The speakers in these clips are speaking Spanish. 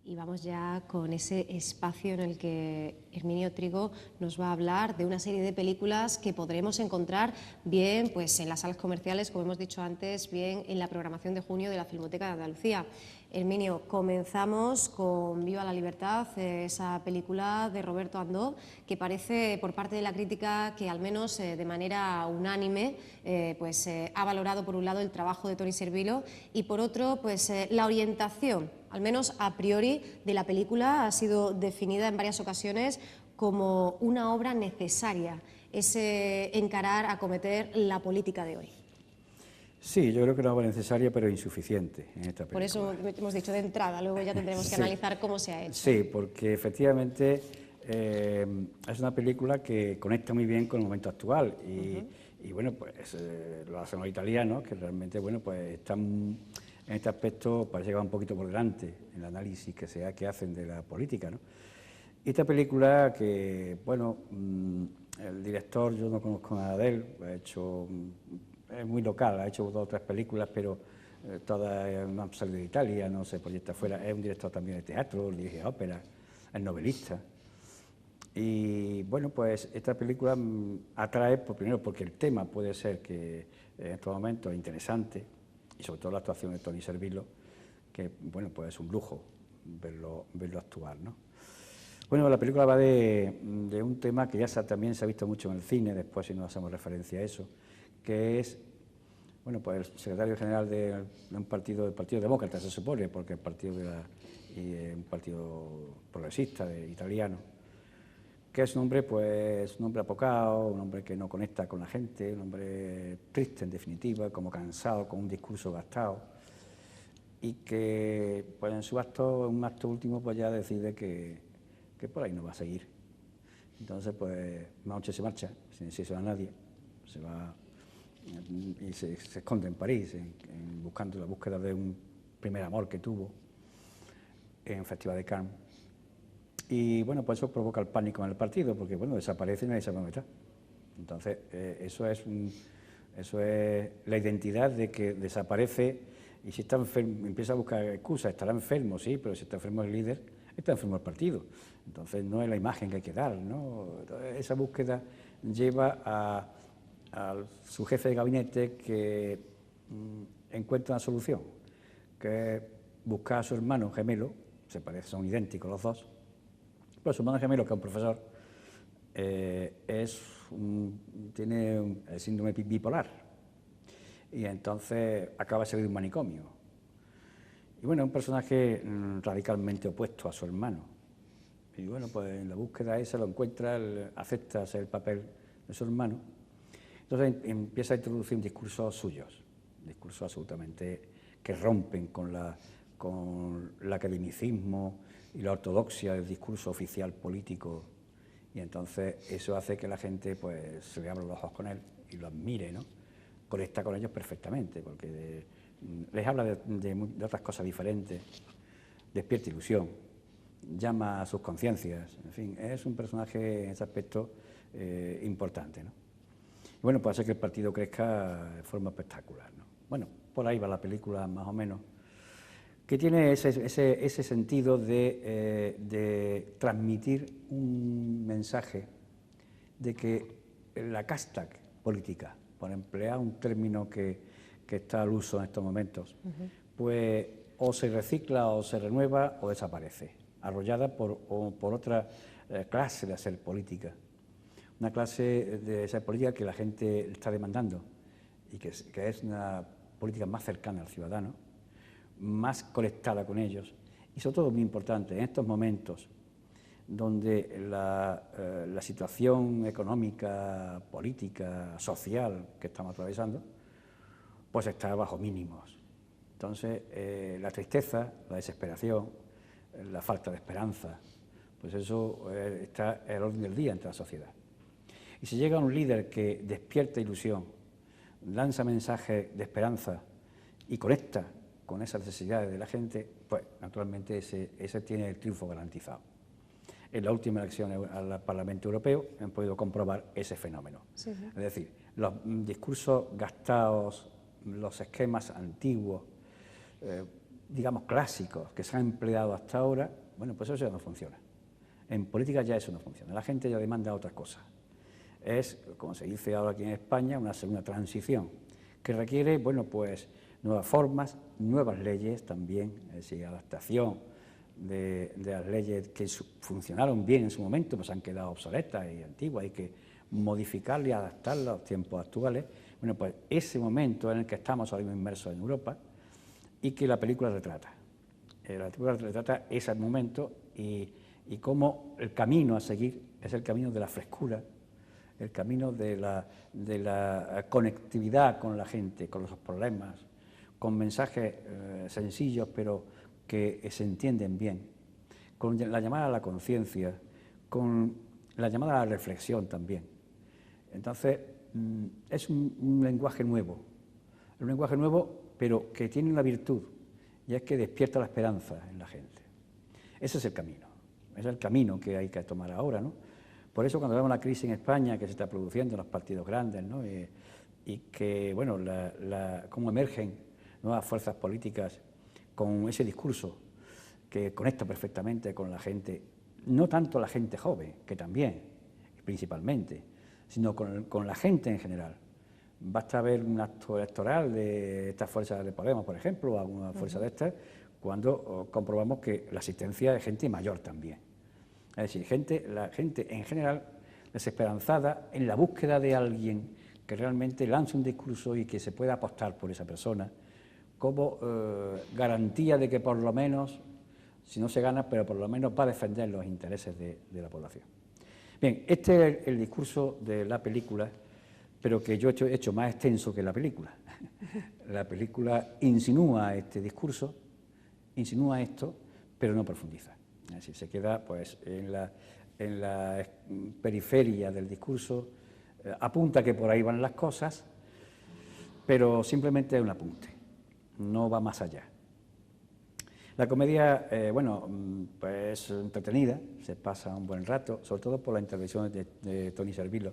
Y vamos ya con ese espacio en el que Herminio Trigo nos va a hablar de una serie de películas que podremos encontrar bien pues, en las salas comerciales, como hemos dicho antes, bien en la programación de junio de la Filmoteca de Andalucía. Herminio, comenzamos con Viva la Libertad, esa película de Roberto Andó, que parece por parte de la crítica que al menos de manera unánime ha valorado por un lado el trabajo de Toni Servillo y por otro pues, la orientación, al menos a priori, de la película ha sido definida en varias ocasiones como una obra necesaria, ese encarar, acometer la política de hoy. Sí, yo creo que es una obra necesaria, pero insuficiente en esta película. Por eso hemos dicho de entrada, luego ya tendremos que analizar cómo se ha hecho. Sí, porque efectivamente es una película que conecta muy bien con el momento actual y bueno, pues lo hacen los italianos, que realmente, bueno, pues están en este aspecto, parece que va un poquito por delante en el análisis que hacen de la política, ¿no? Y esta película que, bueno, el director, yo no conozco nada de él, ha hecho, es muy local, ha hecho 2 o 3 películas, pero todas no han salido de Italia, no se proyecta fuera. Es un director también de teatro, dirige ópera, es novelista. Y bueno, pues esta película atrae, primero porque el tema puede ser que en estos momentos es interesante, y sobre todo la actuación de Toni Servillo, que bueno, pues es un lujo verlo actuar, ¿no? Bueno, la película va de un tema que ya también se ha visto mucho en el cine, después si no hacemos referencia a eso, que es, bueno, pues el secretario general de un partido, del Partido Demócrata, se supone, porque el partido un partido progresista italiano, que es un hombre, pues, un hombre apocado, un hombre que no conecta con la gente, un hombre triste en definitiva, como cansado, con un discurso gastado, y que, pues, en su acto, en un acto último, pues ya decide que por ahí no va a seguir. Entonces, pues, una noche se marcha, sin decirse a nadie, se va y se esconde en París, buscando la búsqueda de un primer amor que tuvo en el Festival de Cannes. Y bueno, pues eso provoca el pánico en el partido, porque bueno, desaparece y nadie sabe dónde está. Entonces, eso es la identidad de que desaparece, y si está enfermo, empieza a buscar excusas, estará enfermo, sí, pero si está enfermo el líder, está enfermo el partido. Entonces no es la imagen que hay que dar, ¿no? Entonces, esa búsqueda lleva a su jefe de gabinete que encuentra una solución, que es buscar a su hermano gemelo, son idénticos los dos, pero su hermano gemelo, que es un profesor, tiene el síndrome bipolar y entonces acaba de salir de un manicomio. Y bueno, es un personaje radicalmente opuesto a su hermano. Y bueno, pues en la búsqueda esa lo encuentra, él acepta ser el papel de su hermano. Entonces empieza a introducir discursos suyos, discursos absolutamente que rompen con el academicismo y la ortodoxia del discurso oficial político, y entonces eso hace que la gente pues se le abra los ojos con él y lo admire, ¿no? Conecta con ellos perfectamente, porque les habla de otras cosas diferentes, despierta ilusión, llama a sus conciencias, en fin, es un personaje en ese aspecto importante, ¿no? Y bueno, puede hacer que el partido crezca de forma espectacular, ¿no? Bueno, por ahí va la película más o menos, que tiene ese sentido de transmitir un mensaje de que la casta política, por emplear un término que está al uso en estos momentos, pues o se recicla o se renueva o desaparece, arrollada por otra clase de hacer política, una clase de hacer política que la gente está demandando y que es una política más cercana al ciudadano, más conectada con ellos y sobre todo muy importante en estos momentos donde la situación económica, política, social que estamos atravesando pues está bajo mínimos. Entonces la tristeza, la desesperación, la falta de esperanza, pues eso está al orden del día entre la sociedad. Y si llega un líder que despierta ilusión, lanza mensajes de esperanza y conecta con esas necesidades de la gente, pues naturalmente ese tiene el triunfo garantizado. En la última elección al Parlamento Europeo han podido comprobar ese fenómeno. Sí. Es decir, los discursos gastados, los esquemas antiguos, digamos, clásicos que se han empleado hasta ahora, bueno, pues eso ya no funciona. En política ya eso no funciona, la gente ya demanda otras cosas. Es, como se dice ahora aquí en España, una transición que requiere, bueno, pues nuevas formas, nuevas leyes también, es decir, adaptación de las leyes que funcionaron bien en su momento, pues han quedado obsoletas y antiguas, hay que modificarlas y adaptarlas a los tiempos actuales. Bueno, pues ese momento en el que estamos ahora mismo inmersos en Europa y que la película retrata. La película retrata ese momento y cómo el camino a seguir es el camino de la frescura, el camino de la conectividad con la gente, con los problemas, con mensajes sencillos pero que se entienden bien, con la llamada a la conciencia, con la llamada a la reflexión también. Entonces, es un lenguaje nuevo, pero que tiene una virtud, y es que despierta la esperanza en la gente. Ese es el camino que hay que tomar ahora, ¿no? Por eso cuando vemos la crisis en España que se está produciendo en los partidos grandes, ¿no? Y que, bueno, cómo emergen nuevas fuerzas políticas con ese discurso que conecta perfectamente con la gente, no tanto la gente joven, que también, principalmente, sino con la gente en general. Basta ver un acto electoral de estas fuerzas de Podemos, por ejemplo, o alguna fuerza de estas, cuando comprobamos que la asistencia es gente mayor también. Es decir, la gente en general desesperanzada en la búsqueda de alguien que realmente lance un discurso y que se pueda apostar por esa persona como garantía de que por lo menos, si no se gana, pero por lo menos va a defender los intereses de la población. Bien, este es el discurso de la película, pero que yo he hecho más extenso que la película. La película insinúa este discurso, insinúa esto, pero no profundiza. Es decir, se queda pues, en la periferia del discurso, apunta que por ahí van las cosas, pero simplemente es un apunte, no va más allá. La comedia, bueno, pues es entretenida, se pasa un buen rato, sobre todo por la intervención de Toni Servillo,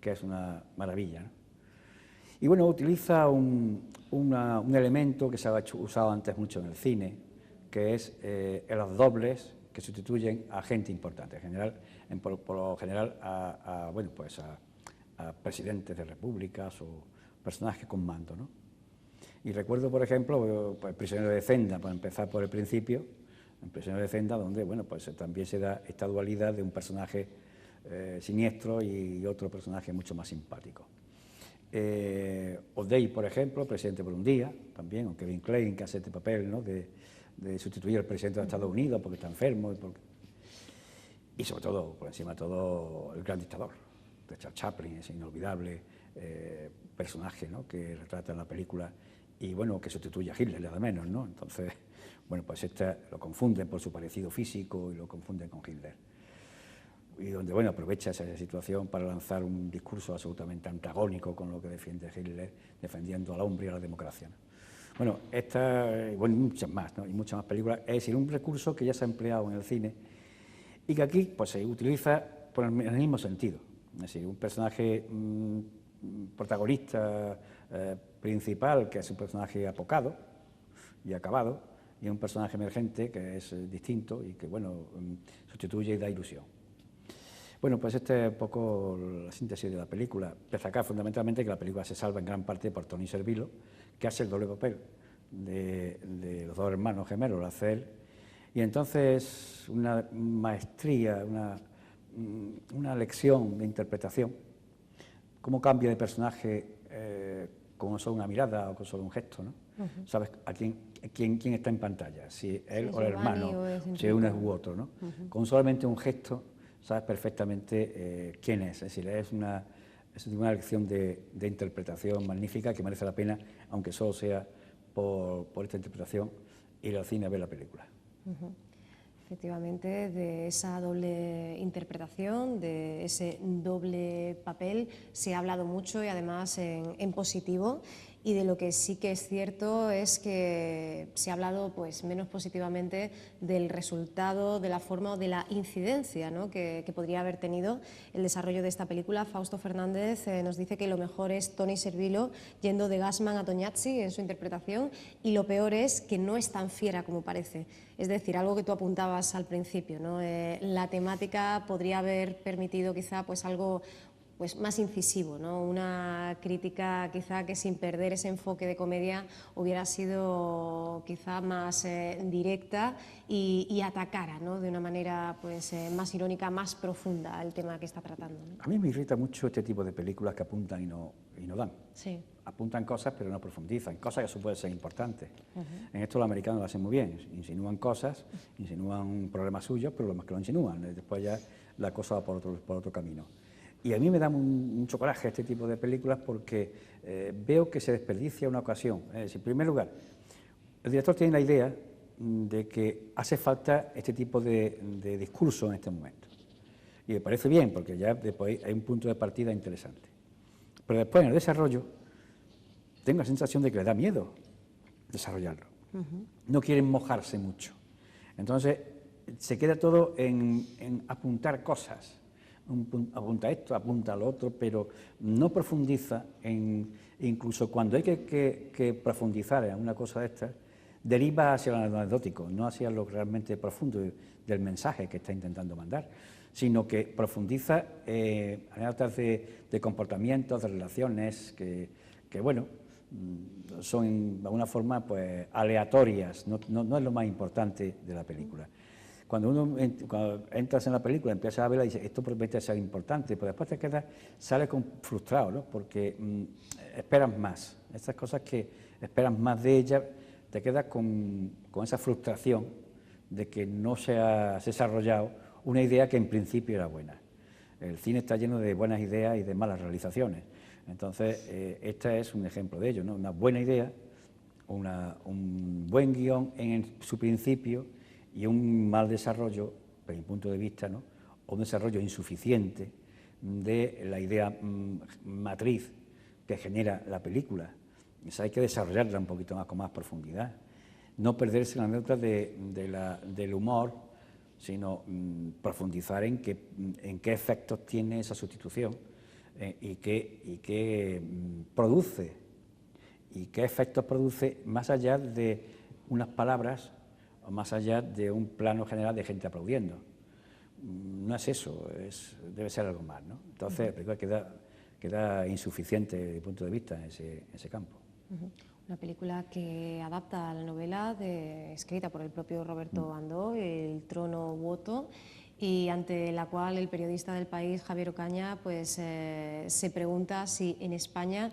que es una maravilla, ¿no? Y bueno, utiliza un elemento que se ha usado antes mucho en el cine, que es los dobles que sustituyen a gente importante, en general, por lo general bueno, pues a presidentes de repúblicas o personajes con mando, ¿no? Y recuerdo, por ejemplo, pues, Prisionero de Zenda, para empezar por el principio, en Prisionero de Zenda, donde bueno, pues también se da esta dualidad de un personaje siniestro y otro personaje mucho más simpático. O'Day, por ejemplo, Presidente por un día, también, o Kevin Kline, que hace este papel, ¿no?, de sustituir al presidente de Estados Unidos porque está enfermo y sobre todo, por encima de todo, el gran dictador, Richard Chaplin, ese inolvidable personaje, ¿no?, que retrata en la película y bueno, que sustituye a Hitler, nada menos, ¿no? Entonces, bueno, pues lo confunden por su parecido físico y lo confunden con Hitler. Y donde, bueno, aprovecha esa situación para lanzar un discurso absolutamente antagónico con lo que defiende Hitler, defendiendo al hombre y a la democracia, ¿no? Bueno, bueno, muchas más, ¿no?, y muchas más películas, es decir, un recurso que ya se ha empleado en el cine y que aquí pues, se utiliza por el mismo sentido. Es decir, un personaje protagonista principal, que es un personaje apocado y acabado, y un personaje emergente que es distinto y que, bueno, sustituye y da ilusión. Bueno, pues esta es un poco la síntesis de la película. Destacar fundamentalmente que la película se salva en gran parte por Toni Servillo, que hace el doble papel de los dos hermanos gemelos, lo hace él, y entonces una maestría, una lección de interpretación, cómo cambia de personaje con solo una mirada o con solo un gesto, ¿no? Sabes a quién está en pantalla, si él o el hermano, si uno es u otro, ¿no? Con solamente un gesto sabes perfectamente quién es decir, es una lección de interpretación magnífica que merece la pena, aunque solo sea por esta interpretación, ir al cine a ver la película. Efectivamente, de esa doble interpretación, de ese doble papel, se ha hablado mucho y además en positivo. y de lo que sí que es cierto es que se ha hablado pues menos positivamente del resultado, de la forma o de la incidencia, ¿no?, que podría haber tenido el desarrollo de esta película. Fausto Fernández nos dice que lo mejor es Toni Servillo yendo de Gassman a Tognazzi en su interpretación, y lo peor es que no es tan fiera como parece. Es decir, algo que tú apuntabas al principio, ¿no? La temática podría haber permitido quizá pues algo pues más incisivo, ¿no? Una crítica quizá que sin perder ese enfoque de comedia hubiera sido quizá más directa y atacara, ¿no?, de una manera pues más irónica, más profunda el tema que está tratando, ¿no? A mí me irrita mucho este tipo de películas que apuntan y no dan. Sí. Apuntan cosas pero no profundizan, cosas que eso puede ser importante. En esto los americanos lo hacen muy bien, insinúan cosas, insinúan problemas suyos, problemas que lo insinúan, después ya la cosa va por otro camino. Y a mí me da mucho coraje este tipo de películas porque veo que se desperdicia una ocasión. Es decir, en primer lugar, el director tiene la idea de que hace falta este tipo de discurso en este momento. Y me parece bien, porque ya después hay un punto de partida interesante. Pero después, en el desarrollo, tengo la sensación de que le da miedo desarrollarlo. No quieren mojarse mucho. Entonces, se queda todo en apuntar cosas. Apunta esto, apunta lo otro, pero no profundiza incluso cuando hay que profundizar en una cosa de estas, deriva hacia lo anecdótico, no hacia lo realmente profundo del mensaje que está intentando mandar, sino que profundiza anécdotas de comportamientos, de relaciones que bueno, son de alguna forma pues aleatorias, no es lo más importante de la película. Cuando entras en la película, empiezas a verla y dices, esto promete ser importante, pero después te quedas, sales frustrado, ¿no?, porque esperas más. Estas cosas que esperas más de ellas, te quedas con esa frustración de que no se ha desarrollado una idea que en principio era buena. El cine está lleno de buenas ideas y de malas realizaciones. Entonces, este es un ejemplo de ello, ¿no? Una buena idea, un buen guión en su principio y un mal desarrollo, desde mi punto de vista, ¿no?, o un desarrollo insuficiente de la idea matriz que genera la película. Esa hay que desarrollarla un poquito más, con más profundidad. No perderse en la anécdota del humor, sino profundizar en qué efectos tiene esa sustitución y qué produce, y qué efectos produce más allá de unas palabras o más allá de un plano general de gente aplaudiendo. No es eso, debe ser algo más, ¿no? Entonces, la película queda insuficiente desde mi punto de vista en ese campo. Una película que adapta a la novela escrita por el propio Roberto Bandó, El trono Woto, y ante la cual el periodista del País, Javier Ocaña, pues se pregunta si en España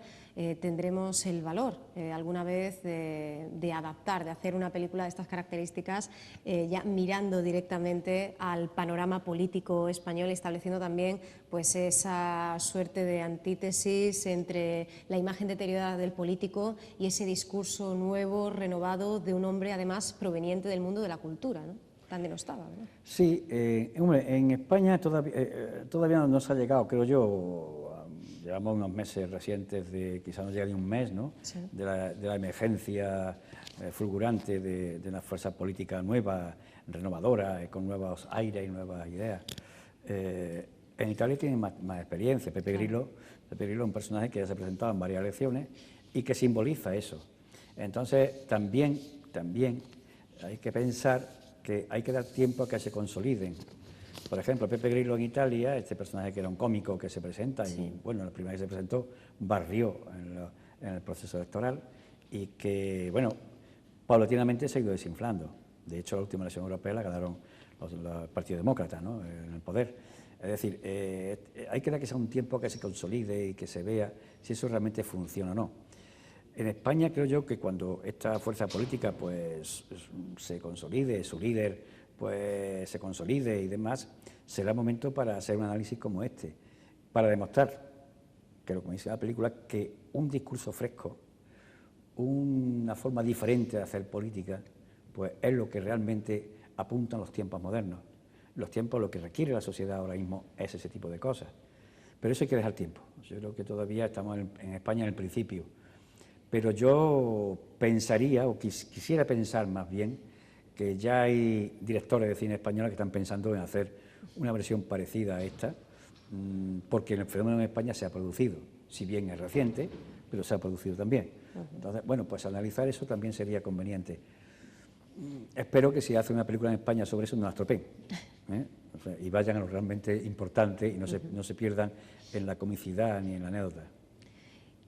tendremos el valor alguna vez de adaptar, de hacer una película de estas características, ya mirando directamente al panorama político español, estableciendo también pues esa suerte de antítesis entre la imagen deteriorada del político y ese discurso nuevo, renovado, de un hombre además proveniente del mundo de la cultura, ¿no?, tan denostado, ¿verdad? Sí, hombre, en España todavía no se ha llegado, creo yo, llevamos unos meses recientes, quizá no llega ni un mes, ¿no?, sí, de la emergencia fulgurante de una fuerza política nueva, renovadora, con nuevos aires y nuevas ideas. En Italia tienen más experiencia. Pepe Grillo es un personaje que ya se ha presentado en varias elecciones y que simboliza eso. Entonces, también hay que pensar que hay que dar tiempo a que se consoliden. Por ejemplo, Pepe Grillo en Italia, este personaje que era un cómico que se presenta, sí, y bueno, la primera vez que se presentó barrió en el proceso electoral, y que, bueno, paulatinamente se ha ido desinflando. De hecho, la última elección europea la ganaron los Partido Demócrata, ¿no?, en el poder. Es decir, hay que dar que sea un tiempo que se consolide y que se vea si eso realmente funciona o no. En España creo yo que cuando esta fuerza política pues se consolide, su líder pues se consolide y demás, será momento para hacer un análisis como este, para demostrar que, como dice la película, que un discurso fresco, una forma diferente de hacer política, pues es lo que realmente apuntan los tiempos modernos. Los tiempos, lo que requiere la sociedad ahora mismo es ese tipo de cosas. Pero eso hay que dejar tiempo. Yo creo que todavía estamos en España en el principio. pero yo pensaría, o quisiera pensar más bien, que ya hay directores de cine españoles que están pensando en hacer una versión parecida a esta, porque el fenómeno en España se ha producido, si bien es reciente, pero se ha producido también. Entonces, bueno, pues analizar eso también sería conveniente. Espero que si hace una película en España sobre eso no la estropeen, ¿eh? O sea, y vayan a lo realmente importante y no se pierdan en la comicidad ni en la anécdota.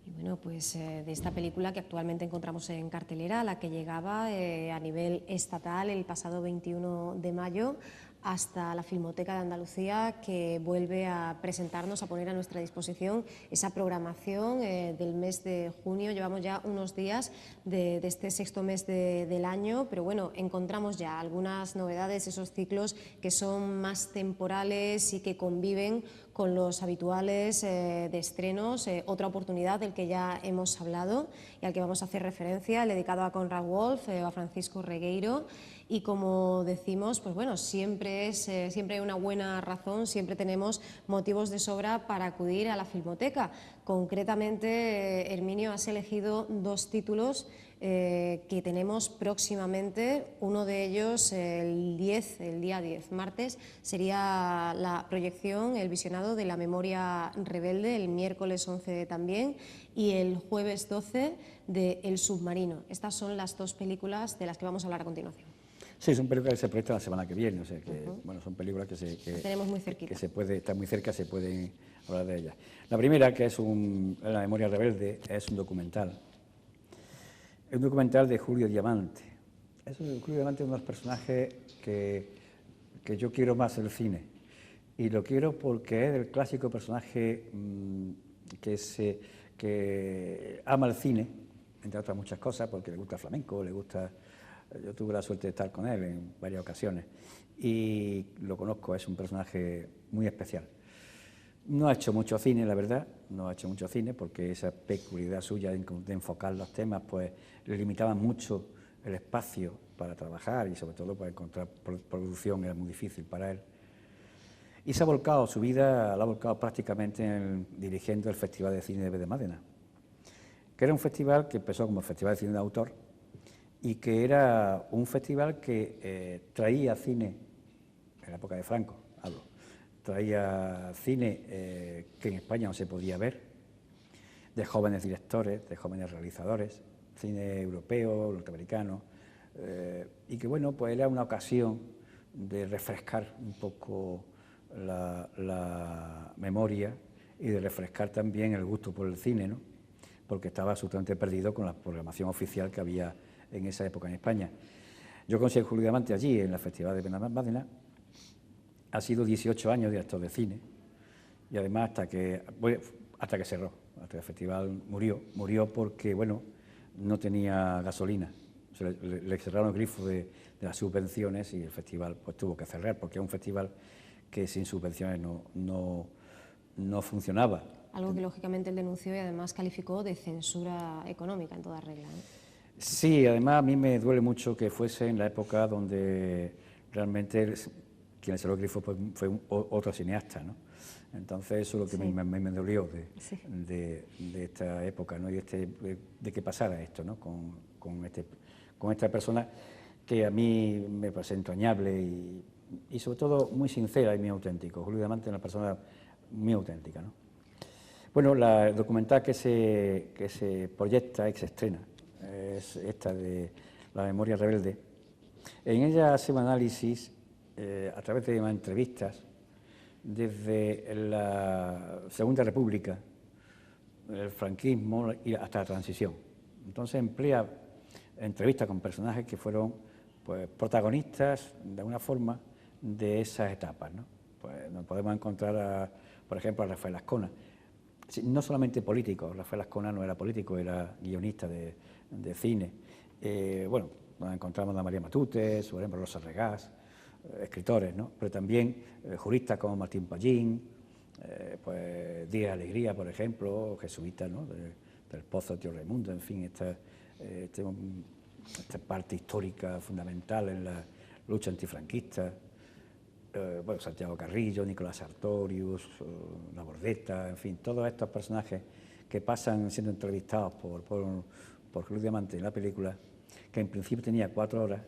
Y bueno, pues de esta película que actualmente encontramos en cartelera, la que llegaba a nivel estatal el pasado 21 de mayo, hasta la Filmoteca de Andalucía, que vuelve a presentarnos, a poner a nuestra disposición esa programación del mes de junio. Llevamos ya unos días de este sexto mes del año, pero bueno, encontramos ya algunas novedades, esos ciclos que son más temporales y que conviven con los habituales de estrenos. Otra oportunidad del que ya hemos hablado y al que vamos a hacer referencia, el dedicado a Conrad Wolf, a Francisco Regueiro. Y como decimos, pues bueno, siempre hay una buena razón, siempre tenemos motivos de sobra para acudir a la Filmoteca. Concretamente, Herminio, has elegido dos títulos que tenemos próximamente. Uno de ellos, el día 10, martes, sería la proyección, el visionado de La memoria rebelde, el miércoles 11 también, y el jueves 12 de El submarino. Estas son las dos películas de las que vamos a hablar a continuación. Sí, son películas que se proyectan la semana que viene, o sea que, bueno, son películas que tenemos muy cerquita. Que se puede, están muy cerca, se pueden hablar de ellas. La primera, que es La memoria rebelde, es un documental. Es un documental de Julio Diamante. Julio Diamante es uno de los personajes que yo quiero más en el cine. Y lo quiero porque es el clásico personaje que ama el cine, entre otras muchas cosas, porque le gusta el flamenco, le gusta... Yo tuve la suerte de estar con él en varias ocasiones y lo conozco, es un personaje muy especial. No ha hecho mucho cine, la verdad, no ha hecho mucho cine porque esa peculiaridad suya de enfocar los temas pues le limitaba mucho el espacio para trabajar y sobre todo para encontrar producción era muy difícil para él. Y se ha volcado, su vida la ha volcado prácticamente dirigiendo el Festival de Cine de Málaga, que era un festival que empezó como Festival de Cine de Autor y que era un festival que traía cine, en la época de Franco, traía cine que en España no se podía ver, de jóvenes directores, de jóvenes realizadores, cine europeo, norteamericano, y que bueno, pues era una ocasión de refrescar un poco la memoria y de refrescar también el gusto por el cine, ¿no? Porque estaba absolutamente perdido con la programación oficial que había en esa época en España. Yo conocí a Julio Diamante allí, en la Festival de Benalmádena. Ha sido 18 años director de cine y además hasta que cerró, hasta que el festival murió porque, bueno, no tenía gasolina. Le cerraron el grifo de las subvenciones y el festival pues tuvo que cerrar porque es un festival que sin subvenciones no funcionaba. Algo que lógicamente él denunció y además calificó de censura económica en toda regla, ¿no? Sí, además a mí me duele mucho que fuese en la época donde realmente quien cerró el grifo fue otro cineasta, ¿no? Entonces eso es lo que me dolió de esta época, ¿no? Y de que pasara esto, ¿no? Con esta persona que a mí me parece entrañable y sobre todo muy sincera y muy auténtico. Julio Diamante es una persona muy auténtica, ¿no? Bueno, el documental que se proyecta y que se estrena es esta de La memoria rebelde. En ella hace un análisis a través de entrevistas desde la Segunda República, el franquismo y hasta la transición. Entonces emplea entrevistas con personajes que fueron pues, protagonistas de alguna forma de esas etapas, ¿no? Pues nos podemos encontrar, por ejemplo, a Rafael Azcona. No solamente político, Rafael Azcona no era político, era guionista de cine. Bueno, nos encontramos a María Matute, por ejemplo, Rosa Regás, escritores, ¿no? Pero también juristas como Martín Pallín, pues Díaz Alegría, por ejemplo, jesuitas, ¿no? Del Pozo de Tío Raimundo, en fin, esta parte histórica fundamental en la lucha antifranquista. Bueno, Santiago Carrillo, Nicolás Sartorius, La Bordeta, en fin, todos estos personajes que pasan siendo entrevistados por Julio Diamante en la película, que en principio tenía 4 horas,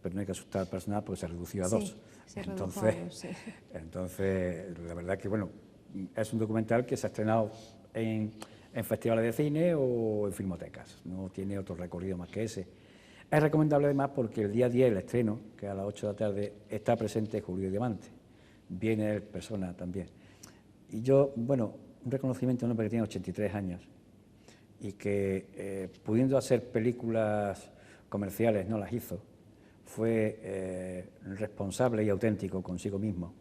pero no hay que asustar al personal porque se redució a 2. Sí, se redujo a 2, sí. Entonces, la verdad que, bueno, es un documental que se ha estrenado en festivales de cine o en filmotecas, no tiene otro recorrido más que ese. Es recomendable además porque el día 10, el estreno, que a las 8 de la tarde, está presente Julio Diamante, viene él persona también. Y yo, bueno, un reconocimiento a un hombre que tiene 83 años y que pudiendo hacer películas comerciales no las hizo, fue responsable y auténtico consigo mismo,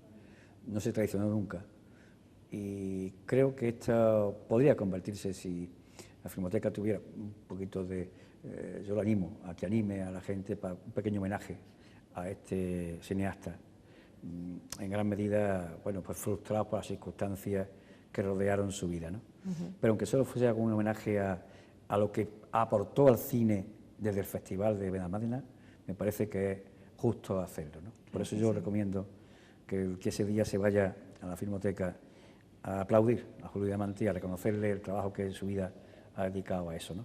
no se traicionó nunca. Y creo que esto podría convertirse, si la Filmoteca tuviera un poquito de... yo lo animo a que anime a la gente para un pequeño homenaje a este cineasta, en gran medida, bueno, pues frustrado por las circunstancias que rodearon su vida, ¿no? Pero aunque solo fuese un homenaje a lo que aportó al cine desde el Festival de Benalmádena, me parece que es justo hacerlo, ¿no? Por eso yo recomiendo que ese día se vaya a la Filmoteca a aplaudir a Julio Diamante y a reconocerle el trabajo que en su vida ha dedicado a eso, ¿no?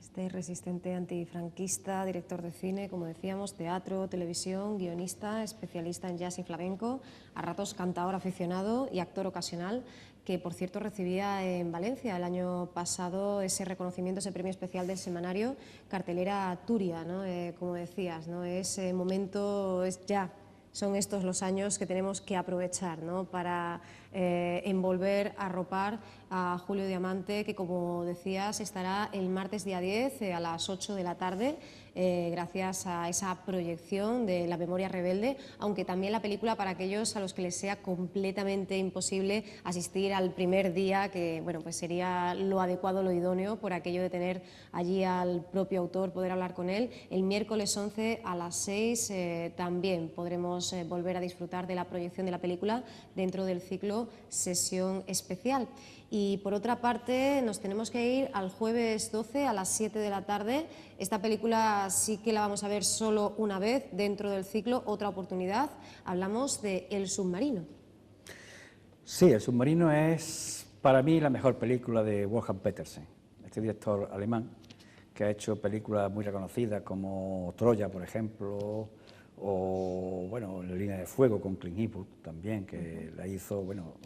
Este resistente antifranquista, director de cine, como decíamos, teatro, televisión, guionista, especialista en jazz y flamenco, a ratos cantador aficionado y actor ocasional, que por cierto recibía en Valencia el año pasado ese reconocimiento, ese premio especial del semanario Cartelera Turia, ¿no? Como decías, ¿no? Ese momento es ya. Son estos los años que tenemos que aprovechar, ¿no? Para envolver, arropar a Julio Diamante, que como decías estará el martes día 10 a las 8 de la tarde, gracias a esa proyección de La memoria rebelde, aunque también la película para aquellos a los que les sea completamente imposible asistir al primer día, que bueno, pues sería lo adecuado, lo idóneo, por aquello de tener allí al propio autor, poder hablar con él. El miércoles 11 a las 6 también podremos volver a disfrutar de la proyección de la película dentro del ciclo Sesión Especial. Y por otra parte nos tenemos que ir al jueves 12 a las 7 de la tarde. Esta película sí que la vamos a ver solo una vez dentro del ciclo, otra oportunidad. Hablamos de El submarino. Sí, El submarino es para mí la mejor película de Wolfgang Petersen, este director alemán que ha hecho películas muy reconocidas como Troya, por ejemplo, o bueno, La línea de fuego con Clint Eastwood también, que la hizo, bueno,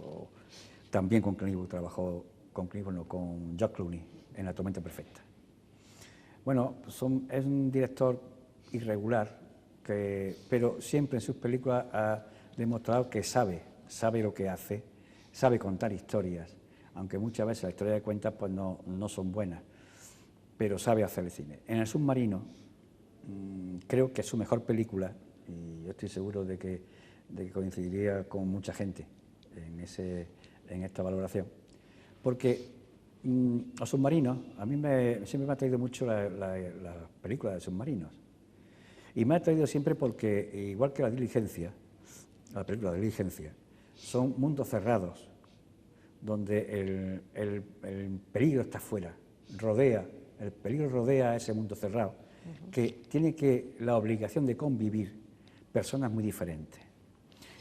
también con Clint Eastwood trabajó con Clint Eastwood, no, con George Clooney en La tormenta perfecta. Bueno, es un director irregular, pero siempre en sus películas ha demostrado que sabe lo que hace, sabe contar historias, aunque muchas veces las historias que cuenta pues no son buenas, pero sabe hacer el cine. En El submarino creo que es su mejor película y yo estoy seguro de que coincidiría con mucha gente en esta valoración, porque los submarinos, a mí siempre me ha traído mucho la película de submarinos, y me ha traído siempre porque, igual que La diligencia, la película de Diligencia, son mundos cerrados, donde el peligro está fuera, el peligro rodea ese mundo cerrado, que tiene la obligación de convivir personas muy diferentes.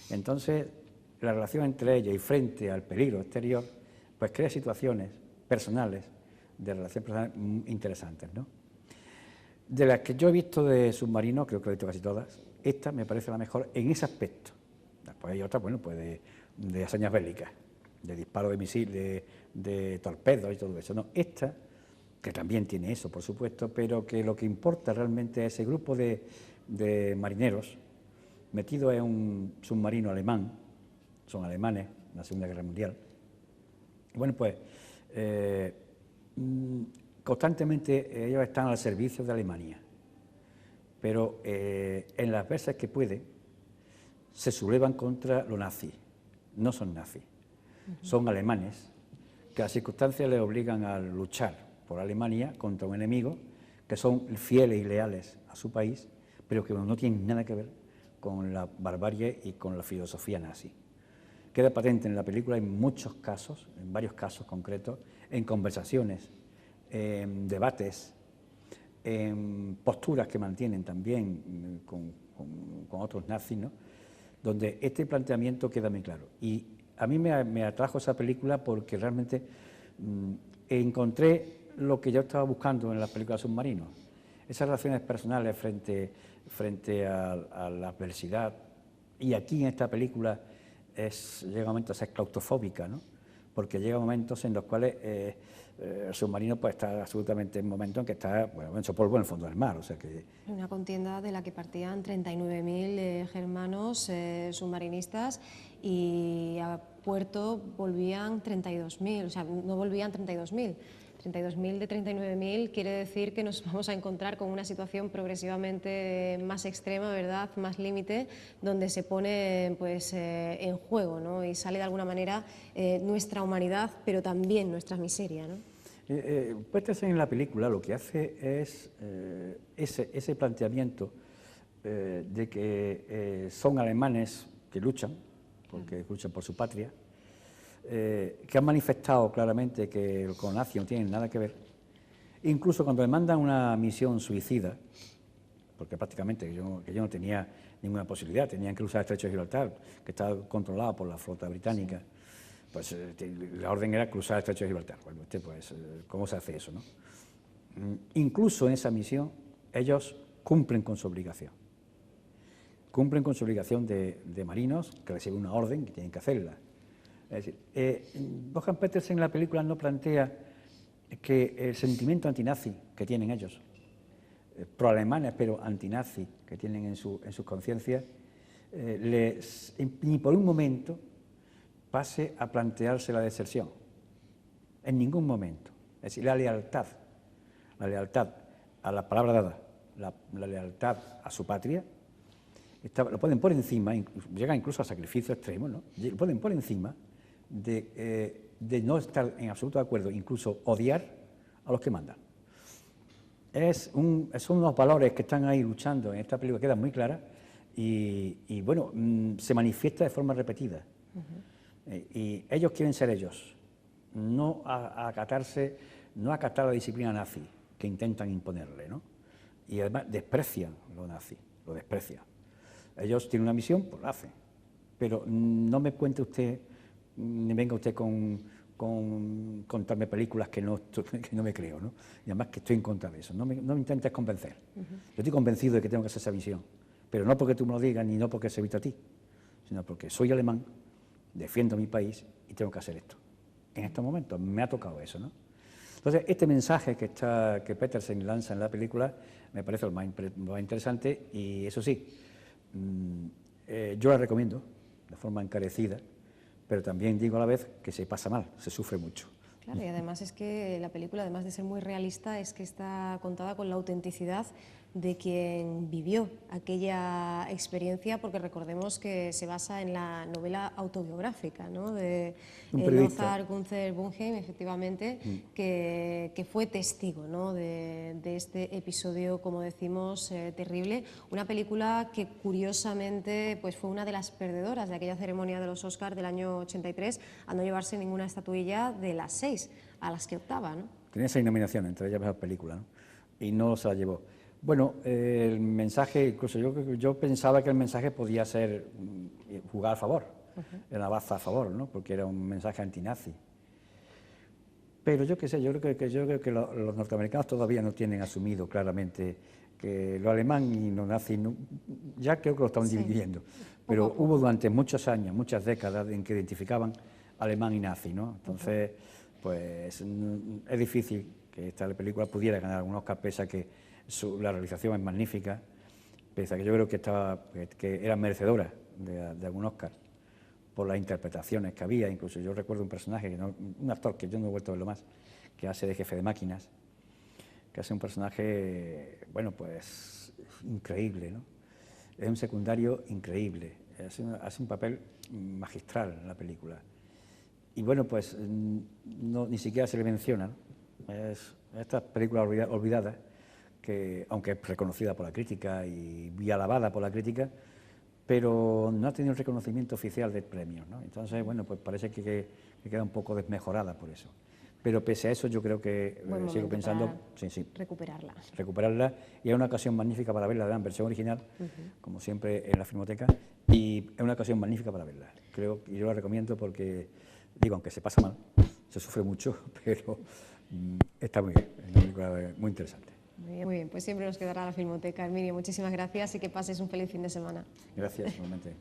Entonces, la relación entre ellas y frente al peligro exterior, pues crea situaciones personales, de relación personal interesantes, ¿no? De las que yo he visto de submarinos, creo que he visto casi todas, esta me parece la mejor en ese aspecto. Después hay otras, bueno, pues de hazañas bélicas, de disparo de misil, de torpedos y todo eso. No, esta, que también tiene eso, por supuesto, pero que lo que importa realmente es ese grupo de marineros metidos en un submarino alemán, son alemanes, en la Segunda Guerra Mundial. Bueno, pues constantemente ellos están al servicio de Alemania, pero en las veces que pueden se sublevan contra los nazis. No son nazis, son alemanes, que las circunstancias les obligan a luchar por Alemania contra un enemigo, que son fieles y leales a su país, pero que no tienen nada que ver con la barbarie y con la filosofía nazi. Queda patente en la película en muchos casos, en varios casos concretos, en conversaciones, en debates, en posturas que mantienen también con otros nazis, ¿no? Donde este planteamiento queda muy claro. Y a mí me atrajo esa película porque realmente encontré lo que yo estaba buscando en las películas Submarinos, esas relaciones personales frente a la adversidad. Y aquí en esta película llega un momento a ser claustrofóbica, ¿no? Porque llega momentos en los cuales el submarino pues está absolutamente en un momento en que está, bueno, hecho polvo en el fondo del mar, o sea que... Una contienda de la que partían 39.000 germanos submarinistas y a puerto volvían 32.000, o sea, no volvían 32.000. 32.000 de 39.000 quiere decir que nos vamos a encontrar con una situación progresivamente más extrema, ¿verdad?, más límite, donde se pone pues, en juego, ¿no?, y sale de alguna manera nuestra humanidad, pero también nuestra miseria, ¿no? Petersen en la película lo que hace es ese planteamiento de que son alemanes que luchan, porque luchan por su patria, que han manifestado claramente que con nazi no tienen nada que ver, incluso cuando le mandan una misión suicida, porque prácticamente yo no tenía ninguna posibilidad, tenían que usar el Estrecho de Gibraltar, que estaba controlado por la flota británica, sí. Pues la orden era cruzar el Estrecho de Gibraltar. Bueno, pues, ¿cómo se hace eso, no? Incluso en esa misión ellos cumplen con su obligación. Cumplen con su obligación de marinos que reciben una orden que tienen que hacerla. Es decir, Wolfgang Petersen en la película no plantea que el sentimiento antinazi que tienen ellos, proalemanes pero antinazi que tienen en sus conciencias, ni por un momento pase a plantearse la deserción. En ningún momento. Es decir, la lealtad a la palabra dada, la lealtad a su patria, lo ponen por encima, llegan incluso a sacrificios extremos, ¿no? Lo ponen por encima de no estar en absoluto de acuerdo, incluso odiar a los que mandan. Son unos valores que están ahí luchando en esta película, quedan muy claras y bueno, se manifiesta de forma repetida. Y ellos quieren ser ellos, no acatar la disciplina nazi que intentan imponerle, ¿no? Y además desprecian lo nazi, lo desprecian. Ellos tienen una misión, pues la hacen. Pero no me cuente usted, ni venga usted con contarme películas que no me creo, ¿no? Y además que estoy en contra de eso. No me intentes convencer. Yo estoy convencido de que tengo que hacer esa misión, pero no porque tú me lo digas, ni no porque se evita a ti, sino porque soy alemán, defiendo mi país y tengo que hacer esto. En estos momentos me ha tocado eso, ¿no? Entonces, este mensaje que Petersen lanza en la película me parece lo más interesante y eso sí, yo la recomiendo de forma encarecida, pero también digo a la vez que se pasa mal, se sufre mucho. Claro, y además es que la película, además de ser muy realista, es que está contada con la autenticidad de quien vivió aquella experiencia, porque recordemos que se basa en la novela autobiográfica, ¿no?, de Lothar Gunther Bungheim, efectivamente, que fue testigo, ¿no?, de este episodio, como decimos, terrible. Una película que curiosamente pues, fue una de las perdedoras de aquella ceremonia de los Oscars del año 83, al no llevarse ninguna estatuilla de las 6 a las que optaba, ¿no? Tenía 6 nominaciones, entre ellas mejor película, ¿no? Y no se la llevó. Bueno, el mensaje, incluso yo pensaba que el mensaje podía ser jugar a favor, era una baza a favor, ¿no?, porque era un mensaje antinazi. Pero yo qué sé, yo creo que los norteamericanos todavía no tienen asumido claramente que lo alemán y lo nazi, ya creo que lo están dividiendo, pero hubo durante muchos años, muchas décadas en que identificaban alemán y nazi, ¿no? Entonces, pues es difícil que esta película pudiera ganar algún Oscar, pese a que la realización es magnífica, pese a que yo creo que era merecedora de algún Oscar por las interpretaciones que había. Incluso yo recuerdo un personaje, un actor que yo no he vuelto a verlo más, que hace de jefe de máquinas, que hace un personaje, bueno, pues increíble, ¿no? Es un secundario increíble, hace un papel magistral en la película. Y bueno, pues ni siquiera se le menciona, ¿no? Estas películas olvidadas, que aunque es reconocida por la crítica y alabada por la crítica, pero no ha tenido el reconocimiento oficial del premio, ¿no? Entonces, bueno, pues parece que queda un poco desmejorada por eso. Pero pese a eso, yo creo que sigo pensando recuperarla, y es una ocasión magnífica para verla, en versión original, como siempre en la Filmoteca, y es una ocasión magnífica para verla. Creo que yo la recomiendo porque, digo, aunque se pasa mal, se sufre mucho, está muy bien, es una película muy interesante. Muy bien, pues siempre nos quedará la Filmoteca. Herminio, muchísimas gracias y que pases un feliz fin de semana. Gracias, igualmente.